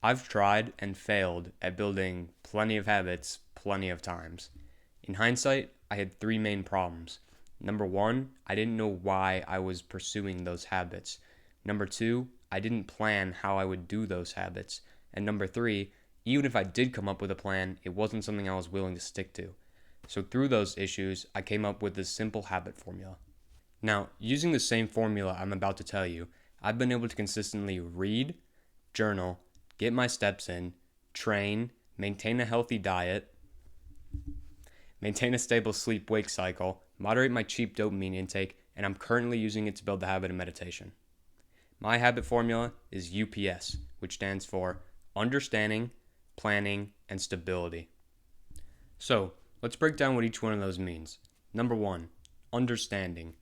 I've tried and failed at building plenty of habits plenty of times. In hindsight, I had three main problems. Number one, I didn't know why I was pursuing those habits. Number two, I didn't plan how I would do those habits. And number three, even if I did come up with a plan, it wasn't something I was willing to stick to. So through those issues, I came up with this simple habit formula. Now, using the same formula I'm about to tell you, I've been able to consistently read, journal, get my steps in, train, maintain a healthy diet, maintain a stable sleep wake cycle, moderate my cheap dopamine intake, and I'm currently using it to build the habit of meditation. My habit formula is UPS, which stands for understanding, planning, and stability. So, let's break down what each one of those means. Number one, understanding.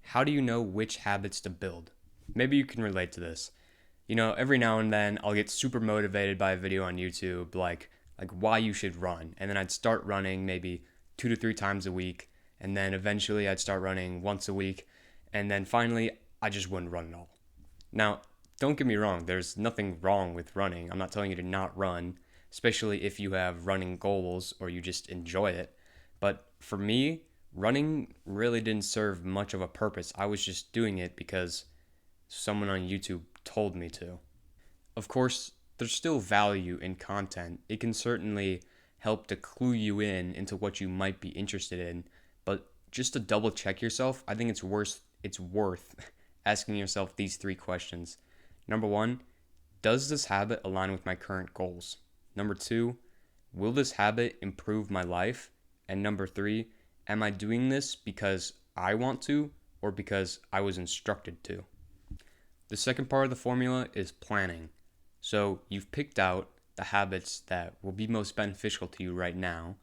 How do you know which habits to build? Maybe you can relate to this. Every now and then I'll get super motivated by a video on YouTube like why you should run. And then I'd start running maybe 2 to 3 times a week, and then eventually I'd start running once a week, and then finally I just wouldn't run at all. Now, don't get me wrong, there's nothing wrong with running. I'm not telling you to not run, especially if you have running goals or you just enjoy it. But for me, running really didn't serve much of a purpose. I was just doing it because someone on YouTube told me to. Of course, there's still value in content. It can certainly help to clue you into what you might be interested in, but just to double check yourself, I think it's worth asking yourself these three questions. Number one, does this habit align with my current goals? Number two, will this habit improve my life? And number three, am I doing this because I want to or because I was instructed to? The second part of the formula is planning. So you've picked out the habits that will be most beneficial to you right now,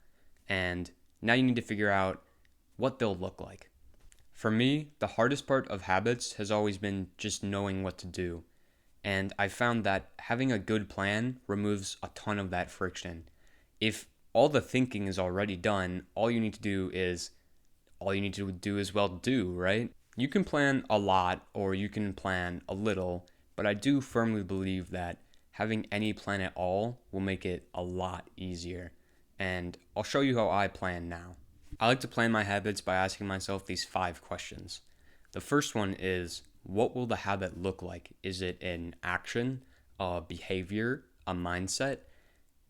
and now you need to figure out what they'll look like. For me, the hardest part of habits has always been just knowing what to do. And I found that having a good plan removes a ton of that friction. If all the thinking is already done, all you need to do is well do, right? You can plan a lot or you can plan a little, but I do firmly believe that having any plan at all will make it a lot easier. And I'll show you how I plan now. I like to plan my habits by asking myself these 5 questions. The first one is, what will the habit look like? Is it an action, a behavior, a mindset?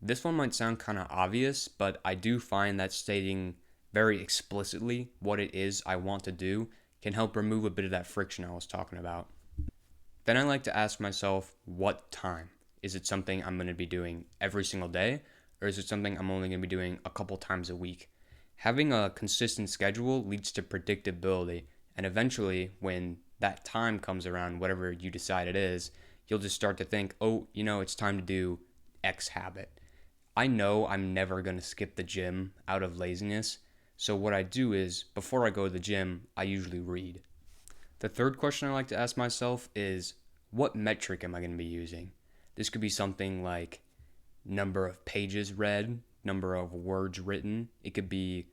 This one might sound kind of obvious, but I do find that stating very explicitly what it is I want to do can help remove a bit of that friction I was talking about. Then I like to ask myself, what time? Is it something I'm going to be doing every single day, or is it something I'm only going to be doing a couple times a week? Having a consistent schedule leads to predictability, and eventually, when that time comes around, whatever you decide it is, you'll just start to think, oh, it's time to do X habit. I know I'm never going to skip the gym out of laziness, so what I do is, before I go to the gym, I usually read. The third question I like to ask myself is, what metric am I going to be using? This could be something like number of pages read, number of words written. It could be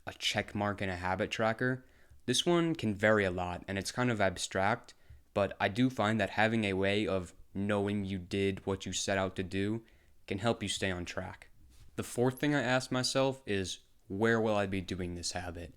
a check mark in a habit tracker. This one can vary a lot and it's kind of abstract, but I do find that having a way of knowing you did what you set out to do can help you stay on track. The fourth thing I ask myself is, where will I be doing this habit?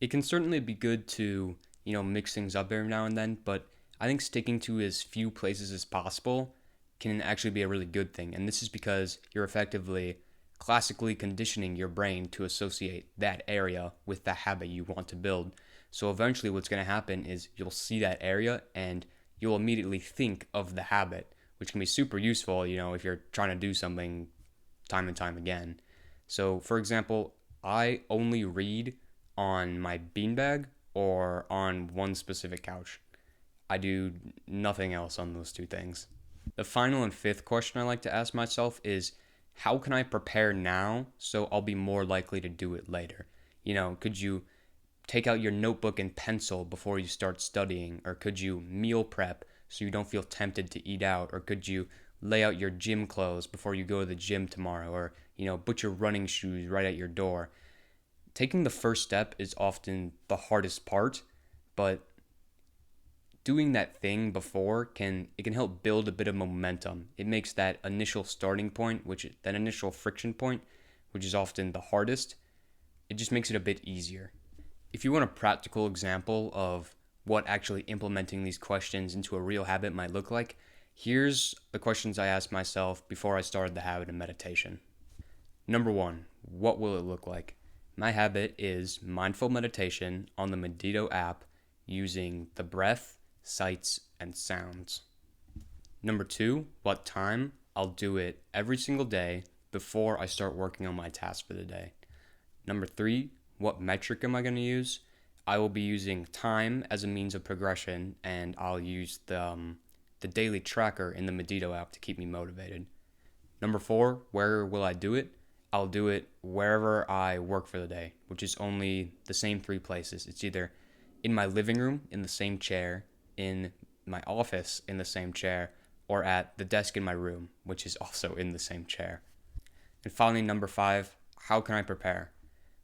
It can certainly be good to, mix things up every now and then, but I think sticking to as few places as possible can actually be a really good thing. And this is because you're effectively classically conditioning your brain to associate that area with the habit you want to build. So eventually what's going to happen is you'll see that area and you'll immediately think of the habit, which can be super useful, if you're trying to do something time and time again. So for example, I only read on my beanbag or on one specific couch. I do nothing else on those two things. The final and fifth question I like to ask myself is, how can I prepare now so I'll be more likely to do it later? Could you take out your notebook and pencil before you start studying? Or could you meal prep so you don't feel tempted to eat out? Or could you lay out your gym clothes before you go to the gym tomorrow? Or, put your running shoes right at your door. Taking the first step is often the hardest part, but doing that thing before can help build a bit of momentum. It makes that initial starting point, that initial friction point, which is often the hardest, it just makes it a bit easier. If you want a practical example of what actually implementing these questions into a real habit might look like, here's the questions I asked myself before I started the habit of meditation. Number 1, what will it look like? My habit is mindful meditation on the Medito app using the breath, sights, and sounds. Number 2, what time? I'll do it every single day before I start working on my task for the day. Number 3, what metric am I going to use? I will be using time as a means of progression, and I'll use the daily tracker in the Medito app to keep me motivated. Number 4, where will I do it? I'll do it wherever I work for the day, which is only the same 3 places. It's either in my living room in the same chair, in my office in the same chair, or at the desk in my room, which is also in the same chair. And finally, number 5, how can I prepare?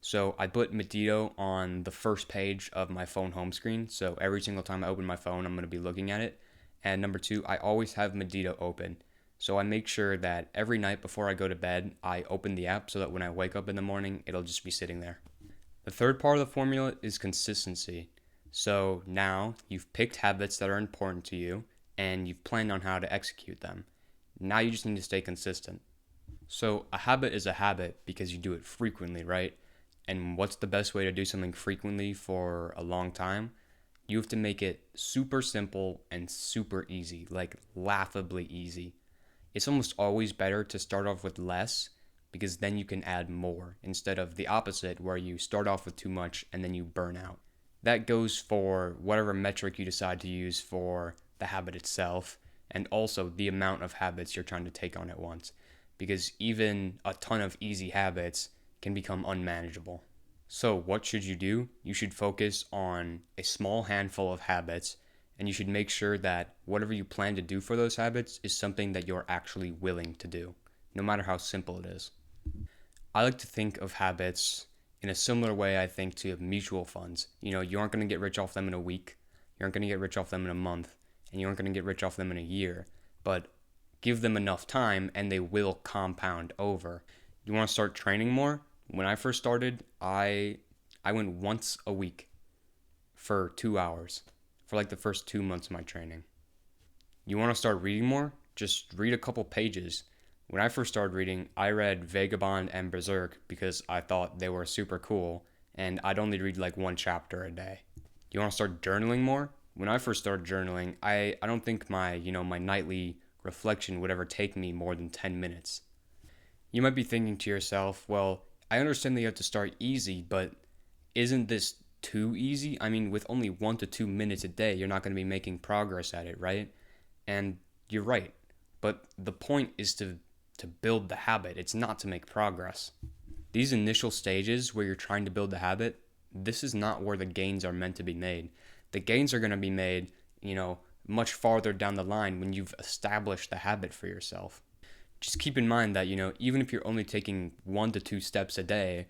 So I put Medito on the first page of my phone home screen. So every single time I open my phone, I'm going to be looking at it. And number 2, I always have Medito open. So I make sure that every night before I go to bed, I open the app so that when I wake up in the morning, it'll just be sitting there. The third part of the formula is consistency. So now you've picked habits that are important to you and you've planned on how to execute them. Now you just need to stay consistent. So a habit is a habit because you do it frequently, right? And what's the best way to do something frequently for a long time? You have to make it super simple and super easy, like laughably easy. It's almost always better to start off with less because then you can add more instead of the opposite where you start off with too much and then you burn out. That goes for whatever metric you decide to use for the habit itself and also the amount of habits you're trying to take on at once, because even a ton of easy habits can become unmanageable. So what should you do? You should focus on a small handful of habits, and you should make sure that whatever you plan to do for those habits is something that you're actually willing to do, no matter how simple it is. I like to think of habits in a similar way I think to mutual funds. You aren't going to get rich off them in a week, you aren't going to get rich off them in a month, and you aren't going to get rich off them in a year, but give them enough time and they will compound over. You want to start training more? When I first started, I went once a week for 2 hours for like the first 2 months of my training. You want to start reading more? Just read a couple pages. When I first started reading, I read Vagabond and Berserk because I thought they were super cool, and I'd only read like 1 chapter a day. You want to start journaling more? When I first started journaling, I don't think my nightly reflection would ever take me more than 10 minutes. You might be thinking to yourself, well, I understand that you have to start easy, but isn't this too easy? I mean, with only 1 to 2 minutes a day, you're not going to be making progress at it, right? And you're right. But the point is to build the habit. It's not to make progress. These initial stages where you're trying to build the habit, this is not where the gains are meant to be made. The gains are going to be made, much farther down the line when you've established the habit for yourself. Just keep in mind that, even if you're only taking 1 to 2 steps a day,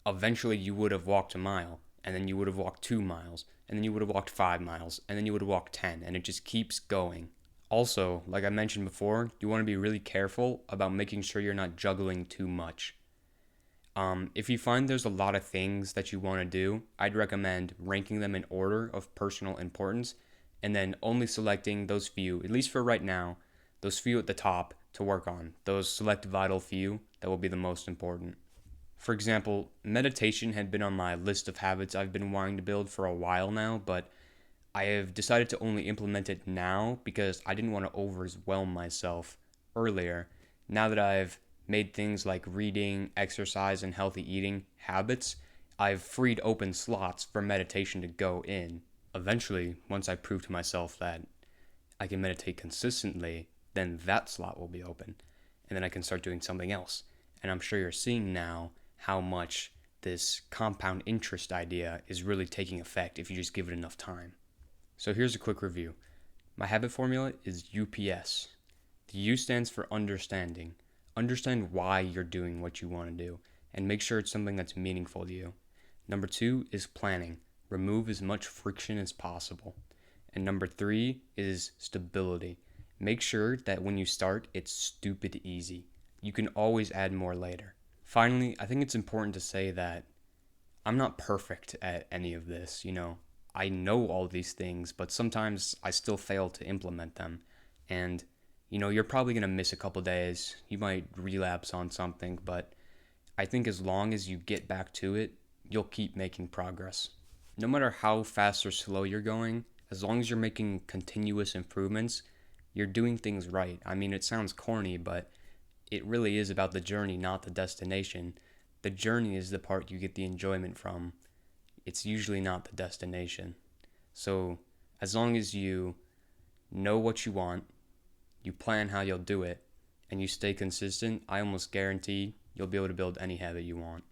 eventually you would have walked a mile, and then you would have walked 2 miles, and then you would have walked 5 miles, and then you would have walked 10, and it just keeps going. Also, like I mentioned before, you want to be really careful about making sure you're not juggling too much. If you find there's a lot of things that you want to do, I'd recommend ranking them in order of personal importance, and then only selecting those few, at least for right now, those few at the top to work on, those select vital few that will be the most important. For example, meditation had been on my list of habits I've been wanting to build for a while now, but I have decided to only implement it now because I didn't want to overwhelm myself earlier. Now that I've made things like reading, exercise, and healthy eating habits, I've freed open slots for meditation to go in. Eventually, once I prove to myself that I can meditate consistently, then that slot will be open. And then I can start doing something else. And I'm sure you're seeing now how much this compound interest idea is really taking effect if you just give it enough time. So here's a quick review. My habit formula is UPS. The U stands for understanding. Understand why you're doing what you want to do, and make sure it's something that's meaningful to you. Number 2 is planning. Remove as much friction as possible. And number three is stability. Make sure that when you start, it's stupid easy. You can always add more later. Finally, I think it's important to say that I'm not perfect at any of this. I know all these things, but sometimes I still fail to implement them. And, you're probably going to miss a couple days. You might relapse on something, but I think as long as you get back to it, you'll keep making progress. No matter how fast or slow you're going, as long as you're making continuous improvements, you're doing things right. I mean, it sounds corny, but it really is about the journey, not the destination. The journey is the part you get the enjoyment from. It's usually not the destination. So, as long as you know what you want, you plan how you'll do it, and you stay consistent, I almost guarantee you'll be able to build any habit you want.